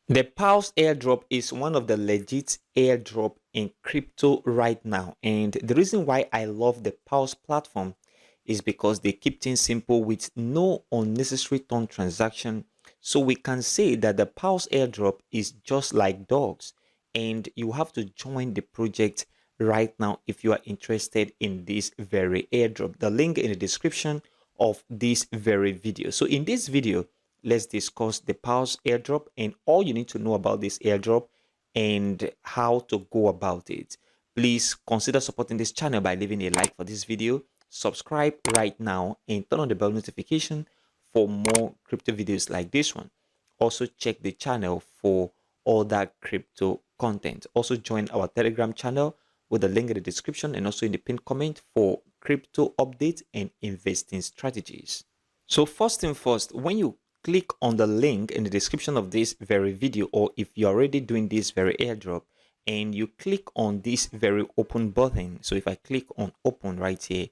The PAWS airdrop is one of the legit airdrop in crypto right now. And the reason why I love the PAWS platform is because they keep things simple with no unnecessary turn transaction. So we can say that the PAWS airdrop is just like dogs, and you have to join the project right now if you are interested in this very airdrop. The link in the description of this very video. So in this video, let's discuss the PAWS airdrop and all you need to know about this airdrop and how to go about it. Please consider supporting this channel by leaving a like for this video, subscribe right now, and turn on the bell notification for more crypto videos like this one. Also check the channel for other crypto content. Also join our Telegram channel with the link in the description and also in the pinned comment for crypto updates and investing strategies. So first thing first, when you click on the link in the description of this very video, or if you're already doing this very airdrop and you click on this very open button, so if I click on open right here,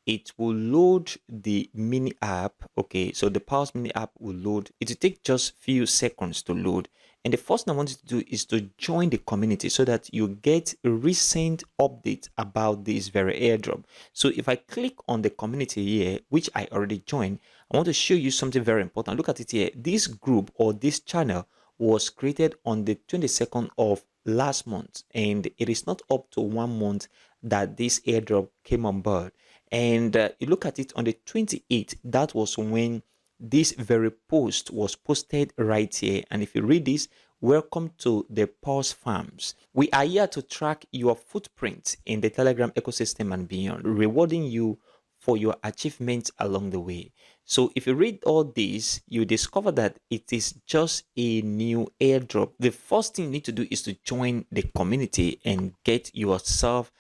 it will load the mini app. Okay, so the PAWS mini app will load. It will take just few seconds to load, and the first thing I want you to do is to join the community so that you get recent updates about this very airdrop. So if I click on the community here, which I already joined, I want to show you something very important. Look at it here. This group or this channel was created on the 22nd of last month, and it is not up to 1 month that this airdrop came on board. And you look at it on the 28th, that was when this very post was posted right here. And if you read this, welcome to the PAWS farms. We are here to track your footprint in the Telegram ecosystem and beyond, rewarding you for your achievements along the way. So if you read all this, you discover that it is just a new airdrop. The first thing you need to do is to join the community and get yourself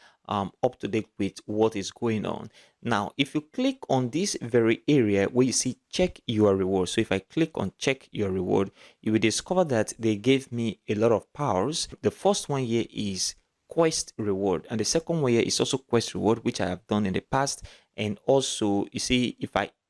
up to date with what is going on. Now, if you click on this very area where you see check your reward, so if I click on check your reward, you will discover that they gave me a lot of powers. The first one here is quest reward, and the second one here is also quest reward, which I have done in the past. And also, you see,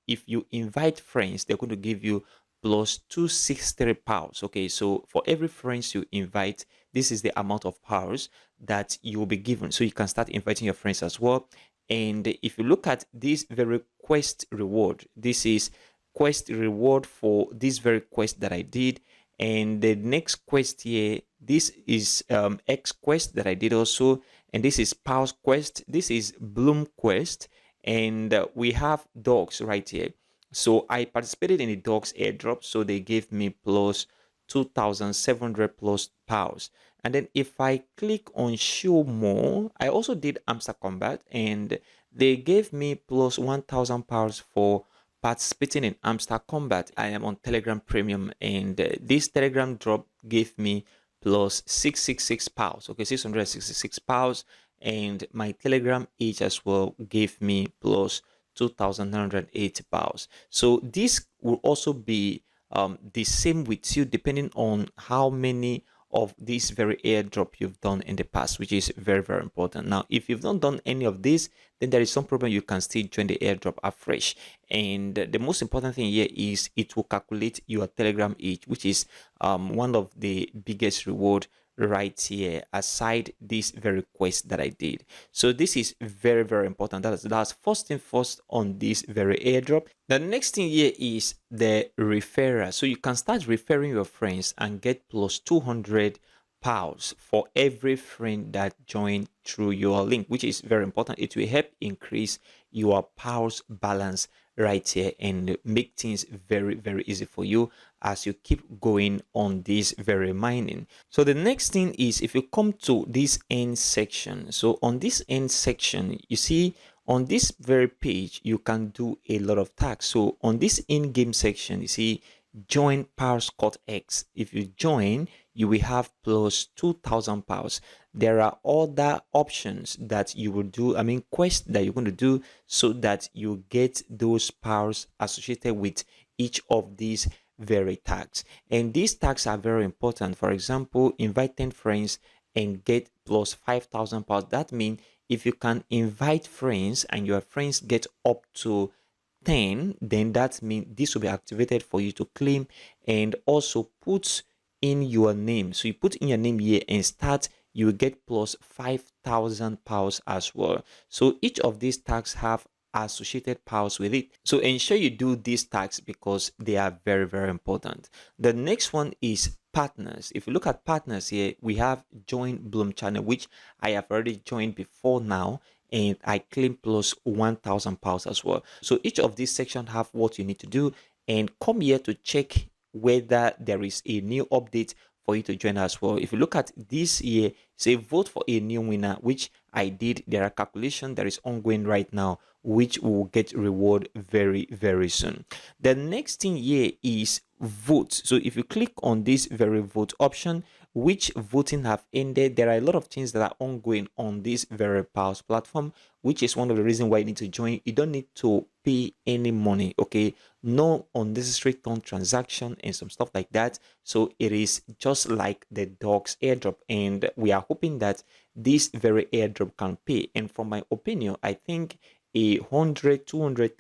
if you invite friends, they're going to give you plus 263 powers. Okay, so for every friends you invite, this is the amount of powers that you will be given. So you can start inviting your friends as well. And if you look at this very quest reward, this is quest reward for this very quest that I did. And the next quest here, this is X quest that I did also, and this is PAWS quest, this is Bloom quest, and we have dogs right here. So I participated in the dogs airdrop, so they gave me plus 2,700 plus powers. And then if I click on show more, I also did hamster combat, and they gave me plus 1,000 powers for participating in hamster combat. I am on Telegram Premium, and this Telegram drop gave me plus 666 powers. Okay, 666 powers, and my Telegram age as well gave me plus 2,980 powers. So this will also be the same with you depending on how many of this very airdrop you've done in the past, which is very, very important. Now, if you've not done any of this, then there is some problem. You can still join the airdrop afresh. And the most important thing here is it will calculate your Telegram age, which is one of the biggest reward right here, aside this very quest that I did. So this is very, very important. That's first thing first on this very airdrop. The next thing here is the referrer. So you can start referring your friends and get plus 200 powers for every friend that joined through your link, which is very important. It will help increase your powers balance right here and make things very, very easy for you as you keep going on this very mining. So the next thing is, if you come to this end section, so on this end section, you see on this very page you can do a lot of tasks. So on this in-game section, you see join PAWS Cut X. If you join, you will have plus 2,000 powers. There are other options that you will do, I mean quests that you're going to do, so that you get those powers associated with each of these very tags. And these tags are very important. For example, invite 10 friends and get plus 5,000 powers. That means if you can invite friends and your friends get up to 10, then that means this will be activated for you to claim and also put in your name. So you put in your name here and start, you will get plus 5,000 pounds as well. So each of these tags have associated powers with it. So ensure you do these tags because they are very, very important. The next one is partners. If you look at partners here, we have join Bloom channel, which I have already joined before now, and I claim plus 1,000 pounds as well. So each of these sections have what you need to do, and come here to check whether there is a new update for you to join as well. If you look at this here, say vote for a new winner, which I did. There are calculations that is ongoing right now, which will get reward very, very soon. The next thing here is vote. So if you click on this very vote option, which voting have ended, there are a lot of things that are ongoing on this very PAWS platform, which is one of the reasons why you need to join. You don't need to pay any money, okay? No unnecessary ton transaction and some stuff like that. So it is just like the dogs airdrop, and we are hoping that this very airdrop can pay. And from my opinion, I think $100, $200,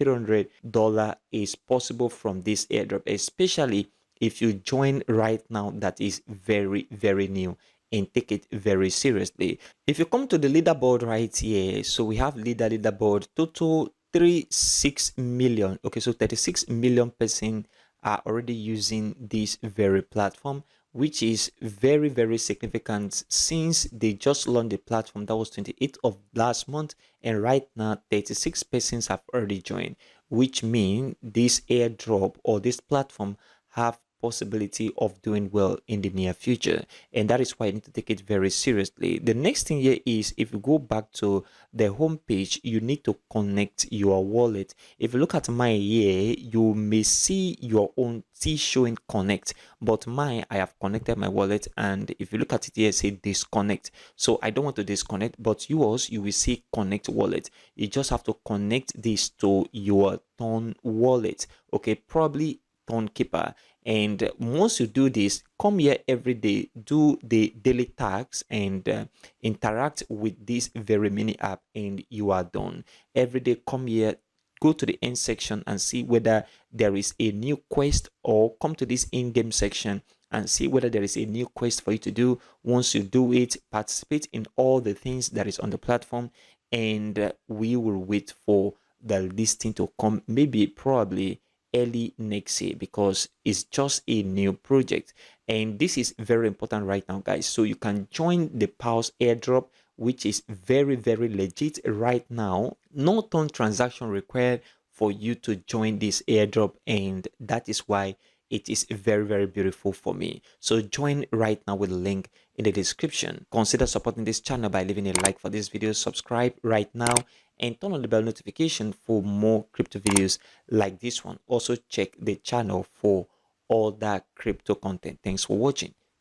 $300 is possible from this airdrop, especially if you join right now. That is very, very new, and take it very seriously. If you come to the leaderboard right here, so we have leaderboard total 36 million. Okay, so 36 million person are already using this very platform, which is very, very significant since they just launched the platform. That was 28th of last month, and right now 36 persons have already joined, which means this airdrop or this platform have possibility of doing well in the near future, and that is why you need to take it very seriously. The next thing here is, if you go back to the home page, you need to connect your wallet. If you look at my here, you may see your own see showing connect, but mine, I have connected my wallet, and if you look at it here, say disconnect. So I don't want to disconnect, but yours, you will see connect wallet. You just have to connect this to your Ton wallet, okay, probably Ton Keeper. And once you do this, come here every day, do the daily tasks, and interact with this very mini app, and you are done. Every day, come here, go to the end section and see whether there is a new quest, or come to this in-game section and see whether there is a new quest for you to do. Once you do it, participate in all the things that is on the platform, and we will wait for the listing to come, maybe probably early next year, because it's just a new project. And this is very important right now, guys. So you can join the PAWS airdrop, which is very, very legit right now. No ton transaction required for you to join this airdrop, and that is why it is very, very beautiful for me. So join right now with the link in the description. Consider supporting this channel by leaving a like for this video, subscribe right now, and turn on the bell notification for more crypto videos like this one. Also check the channel for all that crypto content. Thanks for watching.